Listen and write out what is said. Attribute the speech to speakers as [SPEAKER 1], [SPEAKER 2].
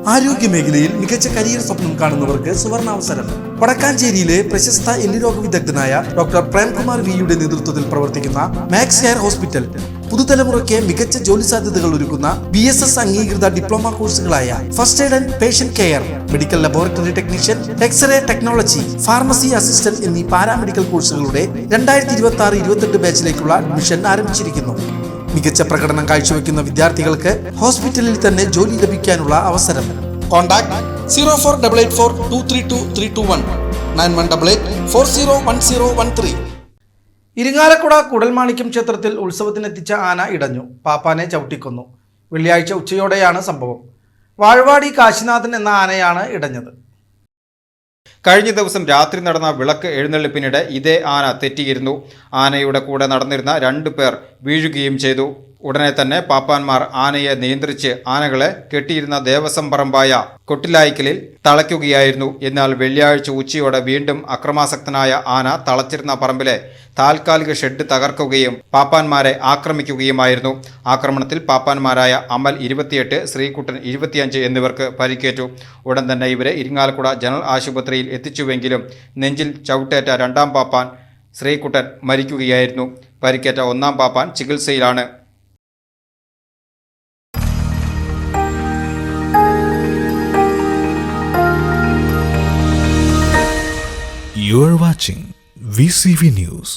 [SPEAKER 1] ആരോഗ്യമേഖലയിൽ മികച്ച കരിയർ സ്വപ്നം കാണുന്നവർക്ക് സുവർണാവസരം. വടക്കാഞ്ചേരിയിലെ പ്രശസ്ത എല്ലുരോഗ വിദഗ്ധനായ ഡോക്ടർ പ്രേംകുമാർ വിയുടെ നേതൃത്വത്തിൽ പ്രവർത്തിക്കുന്ന മാക്സ് ഹെയർ ഹോസ്പിറ്റൽ പുതുതലമുറയ്ക്ക് മികച്ച ജോലി സാധ്യതകൾ ഒരുക്കുന്ന BSS അംഗീകൃത ഡിപ്ലോമ കോഴ്സുകളായ first aid and patient care, medical laboratory technician, x ray technology, pharmacy assistant എന്നീ പാരാമെഡിക്കൽ കോഴ്സുകളുടെ 2026-28 ബാച്ചിലേക്കുള്ള അഡ്മിഷൻ ആരംഭിച്ചിരിക്കുന്നു. മികച്ച പ്രകടനം കാഴ്ചവെക്കുന്ന വിദ്യാർത്ഥികൾക്ക് ഹോസ്പിറ്റലിൽ തന്നെ ജോലി ലഭിക്കാനുള്ള അവസരം. കോൺടാക്ട് 0488423231 9188401013. ഇരിങ്ങാലക്കുട കൂടൽമാണിക്യം ക്ഷേത്രത്തിൽ ഉത്സവത്തിനെത്തിച്ച ആന ഇടഞ്ഞു. പാപ്പാനെ ചവിട്ടിക്കൊന്നു. വെള്ളിയാഴ്ച ഉച്ചയോടെയാണ് സംഭവം. വാഴ്വാടി കാശിനാഥൻ എന്ന ആനയാണ് ഇടഞ്ഞത്.
[SPEAKER 2] കഴിഞ്ഞ ദിവസം രാത്രി നടന്ന വിളക്ക് എഴുന്നള്ളിപ്പിനിടെ ഇതേ ആന തെറ്റിയിരുന്നു. ആനയുടെ കൂടെ നടന്നിരുന്ന 2 പേർ വീഴുകയും ചെയ്തു. ഉടനെ തന്നെ പാപ്പാന്മാർ ആനയെ നിയന്ത്രിച്ച് ആനകളെ കെട്ടിയിരുന്ന ദേവസ്വം പറമ്പായ കൊട്ടിലായ്ക്കലിൽ തളയ്ക്കുകയായിരുന്നു. എന്നാൽ വെള്ളിയാഴ്ച ഉച്ചയോടെ വീണ്ടും അക്രമാസക്തനായ ആന തളച്ചിരുന്ന പറമ്പിലെ താൽക്കാലിക ഷെഡ് തകർക്കുകയും പാപ്പാന്മാരെ ആക്രമിക്കുകയുമായിരുന്നു. ആക്രമണത്തിൽ പാപ്പാന്മാരായ അമൽ 28, ശ്രീകുട്ടൻ 25 എന്നിവർക്ക് പരിക്കേറ്റു. ഉടൻ തന്നെ ഇവരെ ഇരിങ്ങാലക്കുട ജനറൽ ആശുപത്രിയിൽ എത്തിച്ചുവെങ്കിലും നെഞ്ചിൽ ചവിട്ടേറ്റ 2ാം പാപ്പാൻ ശ്രീകുട്ടൻ മരിക്കുകയായിരുന്നു. പരിക്കേറ്റ 1ാം പാപ്പാൻ ചികിത്സയിലാണ്.
[SPEAKER 3] You are watching VCV News.